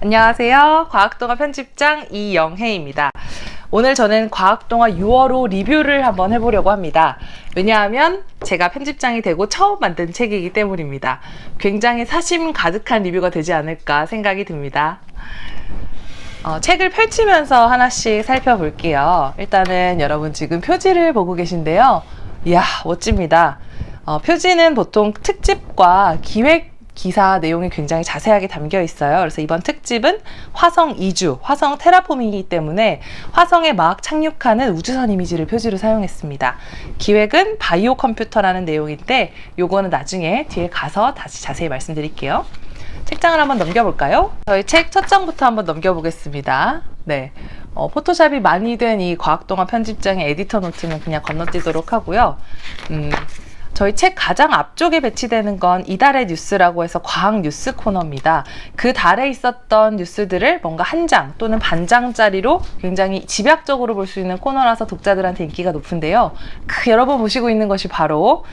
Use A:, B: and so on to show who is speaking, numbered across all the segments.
A: 안녕하세요. 과학동화 편집장 이영혜입니다. 오늘 저는 과학동화 6월호 리뷰를 한번 해보려고 합니다. 왜냐하면 제가 편집장이 되고 처음 만든 책이기 때문입니다. 굉장히 사심 가득한 리뷰가 되지 않을까 생각이 듭니다. 책을 펼치면서 하나씩 살펴볼게요. 일단은 여러분 지금 표지를 보고 계신데요. 이야, 멋집니다. 표지는 보통 특집과 기획 기사 내용이 굉장히 자세하게 담겨 있어요. 그래서 이번 특집은 화성 이주, 화성 테라포밍이기 때문에 화성에 막 착륙하는 우주선 이미지를 표지로 사용했습니다. 기획은 바이오 컴퓨터라는 내용인데 요거는 나중에 뒤에 가서 다시 자세히 말씀드릴게요. 책장을 한번 넘겨볼까요? 저희 책 첫 장부터 한번 넘겨보겠습니다. 네, 포토샵이 많이 된 이 과학동화 편집장의 에디터 노트는 그냥 건너뛰도록 하고요. 저희 책 가장 앞쪽에 배치되는 건 이달의 뉴스라고 해서 과학 뉴스 코너입니다. 그 달에 있었던 뉴스들을 뭔가 한 장 또는 반장짜리로 굉장히 집약적으로 볼 수 있는 코너라서 독자들한테 인기가 높은데요. 여러분 보시고 있는 것이 바로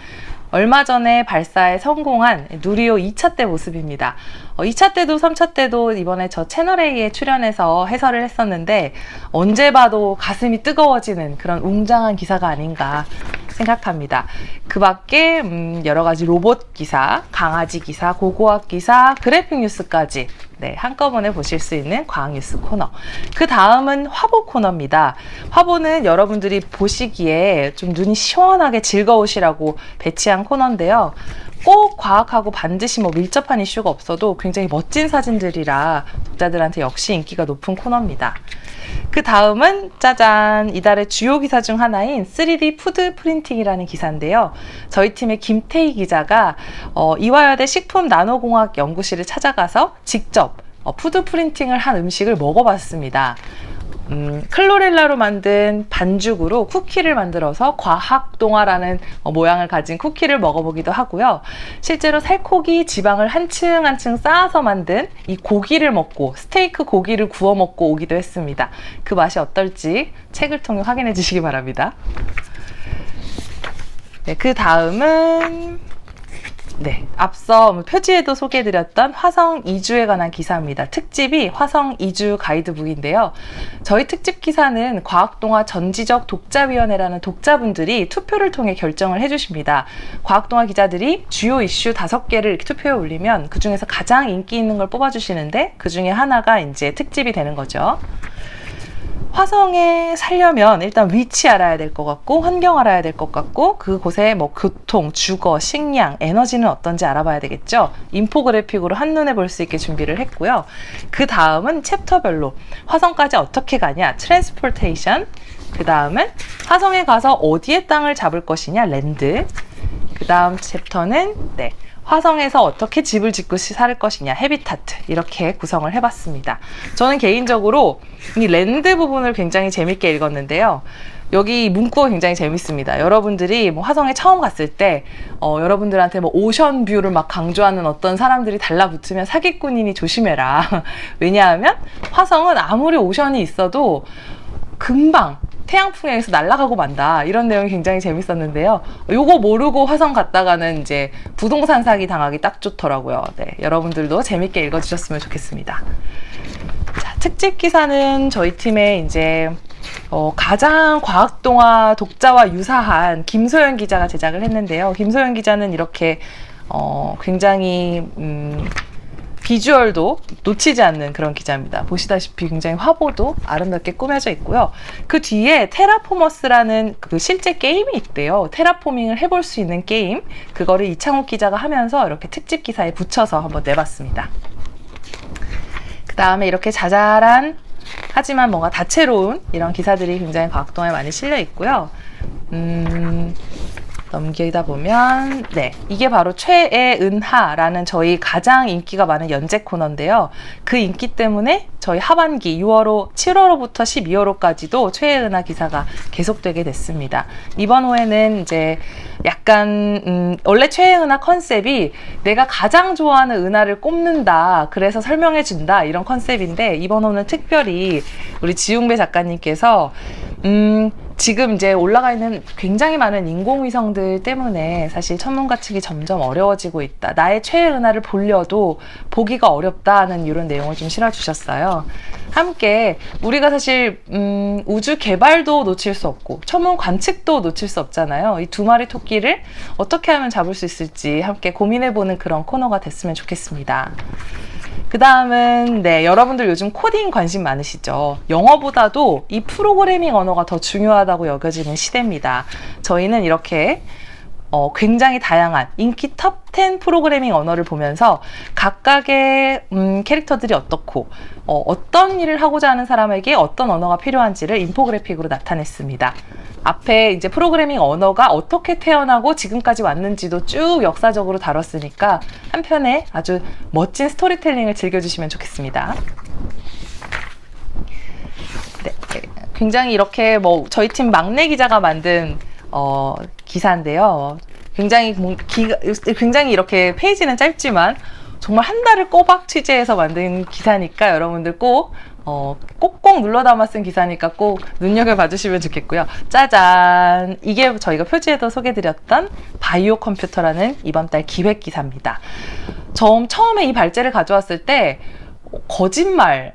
A: 얼마 전에 발사에 성공한 누리호 2차 때 모습입니다. 2차 때도 3차 때도 이번에 저 채널A에 출연해서 해설을 했었는데 언제 봐도 가슴이 뜨거워지는 그런 웅장한 기사가 아닌가 생각합니다. 그 밖에 여러 가지 로봇 기사, 강아지 기사, 고고학 기사, 그래픽 뉴스까지 한꺼번에 보실 수 있는 과학 뉴스 코너. 그 다음은 화보 코너입니다. 화보는 여러분들이 보시기에 좀 눈이 시원하게 즐거우시라고 배치한 코너인데요. 꼭 과학하고 반드시 밀접한 이슈가 없어도 굉장히 멋진 사진들이라 독자들한테 역시 인기가 높은 코너입니다. 그 다음은 짜잔, 이달의 주요 기사 중 하나인 3D 푸드 프린팅이라는 기사인데요. 저희 팀의 김태희 기자가 이화여대 식품 나노공학 연구실을 찾아가서 직접 푸드 프린팅을 한 음식을 먹어봤습니다. 클로렐라로 만든 반죽으로 쿠키를 만들어서 과학동화라는 모양을 가진 쿠키를 먹어보기도 하고요. 실제로 살코기 지방을 한층 한층 쌓아서 만든 이 고기를 먹고 스테이크 고기를 구워 먹고 오기도 했습니다. 그 맛이 어떨지 책을 통해 확인해 주시기 바랍니다. 그 다음은 앞서 표지에도 소개해드렸던 화성 이주에 관한 기사입니다. 특집이 화성 이주 가이드북인데요. 저희 특집 기사는 과학동화 전지적 독자위원회라는 독자분들이 투표를 통해 결정을 해주십니다. 과학동화 기자들이 주요 이슈 5개를 이렇게 투표에 올리면 그 중에서 가장 인기 있는 걸 뽑아주시는데 그 중에 하나가 이제 특집이 되는 거죠. 화성에 살려면 일단 위치 알아야 될 것 같고 환경 알아야 될 것 같고 그곳의 교통, 주거, 식량, 에너지는 어떤지 알아봐야 되겠죠. 인포그래픽으로 한눈에 볼 수 있게 준비를 했고요. 그 다음은 챕터별로 화성까지 어떻게 가냐, 트랜스포테이션. 그 다음은 화성에 가서 어디에 땅을 잡을 것이냐, 랜드. 그 다음 챕터는 화성에서 어떻게 집을 짓고 살 것이냐, 헤비타트. 이렇게 구성을 해봤습니다. 저는 개인적으로 이 랜드 부분을 굉장히 재밌게 읽었는데요. 여기 문구가 굉장히 재밌습니다. 여러분들이 화성에 처음 갔을 때 여러분들한테 오션 뷰를 막 강조하는 어떤 사람들이 달라붙으면 사기꾼이니 조심해라. 왜냐하면 화성은 아무리 오션이 있어도 금방 태양풍에 의해서 날아가고 만다. 이런 내용이 굉장히 재밌었는데요. 요거 모르고 화성 갔다가는 이제 부동산 사기 당하기 딱 좋더라고요. 여러분들도 재밌게 읽어주셨으면 좋겠습니다. 자, 특집 기사는 저희 팀의 이제 가장 과학동화 독자와 유사한 김소연 기자가 제작을 했는데요. 김소연 기자는 이렇게 굉장히 비주얼도 놓치지 않는 그런 기자입니다. 보시다시피 굉장히 화보도 아름답게 꾸며져 있고요. 그 뒤에 테라포머스라는 그 실제 게임이 있대요. 테라포밍을 해볼 수 있는 게임. 그거를 이창욱 기자가 하면서 이렇게 특집 기사에 붙여서 한번 내봤습니다. 그 다음에 이렇게 자잘한 하지만 뭔가 다채로운 이런 기사들이 굉장히 과학동화에 많이 실려 있고요. 넘기다 보면 이게 바로 최애은하라는 저희 가장 인기가 많은 연재 코너인데요. 그 인기 때문에 저희 하반기 6월호, 7월호부터 12월호까지도 최애은하 기사가 계속되게 됐습니다. 이번 호에는 이제 약간 원래 최애은하 컨셉이 내가 가장 좋아하는 은하를 꼽는다, 그래서 설명해 준다, 이런 컨셉인데 이번 호는 특별히 우리 지웅배 작가님께서 지금 이제 올라가 있는 굉장히 많은 인공위성들 때문에 사실 천문가측이 점점 어려워지고 있다. 나의 최애 은하를 보려도 보기가 어렵다는 이런 내용을 좀 실어주셨어요. 함께 우리가 사실 우주 개발도 놓칠 수 없고 천문 관측도 놓칠 수 없잖아요. 이 두 마리 토끼를 어떻게 하면 잡을 수 있을지 함께 고민해보는 그런 코너가 됐으면 좋겠습니다. 그 다음은 여러분들 요즘 코딩 관심 많으시죠? 영어보다도 이 프로그래밍 언어가 더 중요하다고 여겨지는 시대입니다. 저희는 이렇게 굉장히 다양한 인기 탑 10 프로그래밍 언어를 보면서 각각의 캐릭터들이 어떻고 어떤 일을 하고자 하는 사람에게 어떤 언어가 필요한지를 인포그래픽으로 나타냈습니다. 앞에 이제 프로그래밍 언어가 어떻게 태어나고 지금까지 왔는지도 쭉 역사적으로 다뤘으니까 한편에 아주 멋진 스토리텔링을 즐겨주시면 좋겠습니다. 네, 굉장히 이렇게 저희 팀 막내 기자가 만든 기사인데요. 굉장히 이렇게 페이지는 짧지만 정말 한 달을 꼬박 취재해서 만든 기사니까 여러분들 꼭꼭 눌러 담아 쓴 기사니까 꼭 눈여겨봐 주시면 좋겠고요. 짜잔! 이게 저희가 표지에도 소개드렸던 바이오 컴퓨터라는 이번 달 기획 기사입니다. 처음에 이 발제를 가져왔을 때 거짓말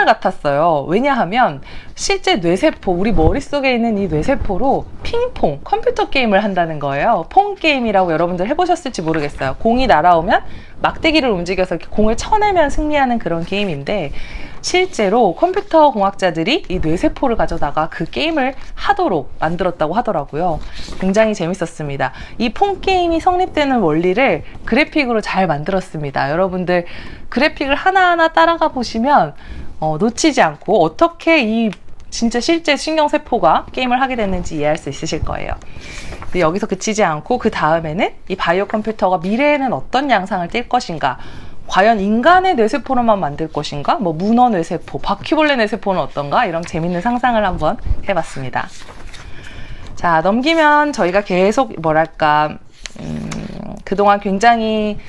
A: 같았어요. 왜냐하면 실제 뇌세포, 우리 머릿속에 있는 이 뇌세포로 핑퐁, 컴퓨터 게임을 한다는 거예요. 퐁 게임이라고 여러분들 해보셨을지 모르겠어요. 공이 날아오면 막대기를 움직여서 이렇게 공을 쳐내면 승리하는 그런 게임인데 실제로 컴퓨터 공학자들이 이 뇌세포를 가져다가 그 게임을 하도록 만들었다고 하더라고요. 굉장히 재밌었습니다. 이 폰 게임이 성립되는 원리를 그래픽으로 잘 만들었습니다. 여러분들 그래픽을 하나하나 따라가 보시면 놓치지 않고 어떻게 이 진짜 실제 신경세포가 게임을 하게 됐는지 이해할 수 있으실 거예요. 여기서 그치지 않고 그 다음에는 이 바이오 컴퓨터가 미래에는 어떤 양상을 띌 것인가, 과연 인간의 뇌세포로만 만들 것인가, 문어 뇌세포, 바퀴벌레 뇌세포는 어떤가, 이런 재밌는 상상을 한번 해봤습니다. 자, 넘기면 저희가 계속 그동안 굉장히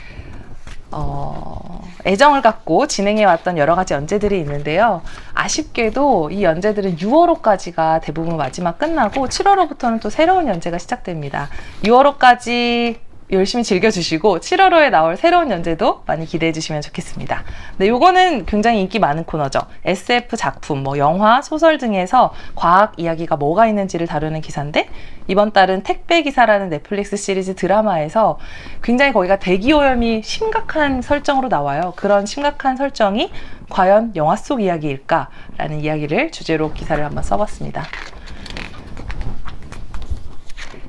A: 애정을 갖고 진행해왔던 여러 가지 연재들이 있는데요. 아쉽게도 이 연재들은 6월호까지가 대부분 마지막 끝나고 7월호부터는 또 새로운 연재가 시작됩니다. 6월호까지 열심히 즐겨주시고 7월호에 나올 새로운 연재도 많이 기대해 주시면 좋겠습니다. 네, 요거는 굉장히 인기 많은 코너죠. SF 작품, 영화, 소설 등에서 과학 이야기가 뭐가 있는지를 다루는 기사인데 이번 달은 택배 기사라는 넷플릭스 시리즈 드라마에서 굉장히 거기가 대기오염이 심각한 설정으로 나와요. 그런 심각한 설정이 과연 영화 속 이야기일까라는 이야기를 주제로 기사를 한번 써봤습니다.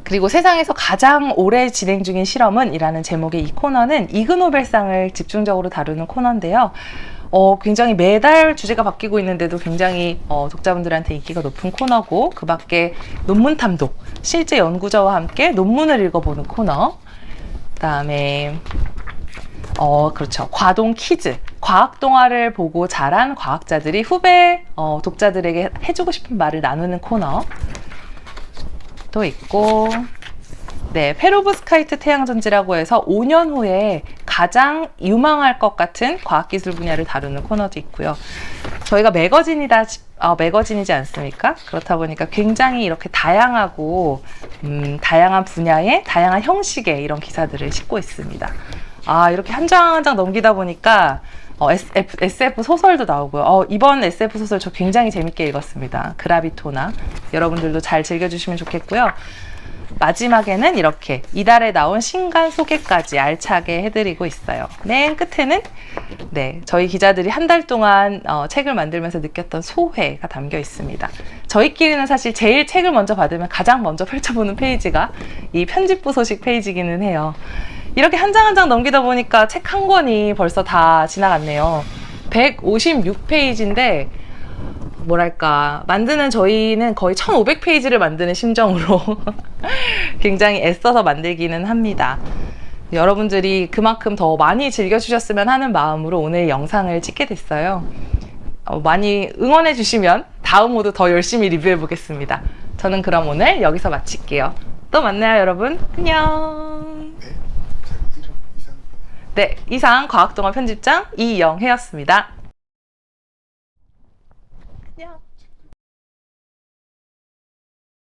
A: 그리고 세상에서 가장 오래 진행 중인 실험은 이라는 제목의 이 코너는 이그노벨상을 집중적으로 다루는 코너인데요. 굉장히 매달 주제가 바뀌고 있는데도 굉장히 독자분들한테 인기가 높은 코너고 그 밖에 논문 탐독, 실제 연구자와 함께 논문을 읽어보는 코너, 그 다음에 그렇죠. 과동 퀴즈, 과학 동화를 보고 자란 과학자들이 후배 독자들에게 해주고 싶은 말을 나누는 코너 또 있고, 페로브스카이트 태양전지라고 해서 5년 후에 가장 유망할 것 같은 과학기술 분야를 다루는 코너도 있고요. 저희가 매거진이지 않습니까? 그렇다 보니까 굉장히 이렇게 다양하고 다양한 분야의 다양한 형식의 이런 기사들을 싣고 있습니다. 이렇게 한 장 한 장 넘기다 보니까 SF 소설도 나오고요. 이번 SF 소설 저 굉장히 재밌게 읽었습니다. 그라비토나 여러분들도 잘 즐겨주시면 좋겠고요. 마지막에는 이렇게 이달에 나온 신간 소개까지 알차게 해드리고 있어요. 맨 끝에는 저희 기자들이 한 달 동안 책을 만들면서 느꼈던 소회가 담겨 있습니다. 저희끼리는 사실 제일 책을 먼저 받으면 가장 먼저 펼쳐보는 페이지가 이 편집부 소식 페이지기는 해요. 이렇게 한 장 한 장 넘기다 보니까 책 한 권이 벌써 다 지나갔네요. 156페이지인데 만드는 저희는 거의 1500페이지를 만드는 심정으로 굉장히 애써서 만들기는 합니다. 여러분들이 그만큼 더 많이 즐겨주셨으면 하는 마음으로 오늘 영상을 찍게 됐어요. 많이 응원해 주시면 다음 호도 더 열심히 리뷰해 보겠습니다. 저는 그럼 오늘 여기서 마칠게요. 또 만나요, 여러분. 안녕. 이상 과학동화 편집장 이영혜였습니다. 안녕.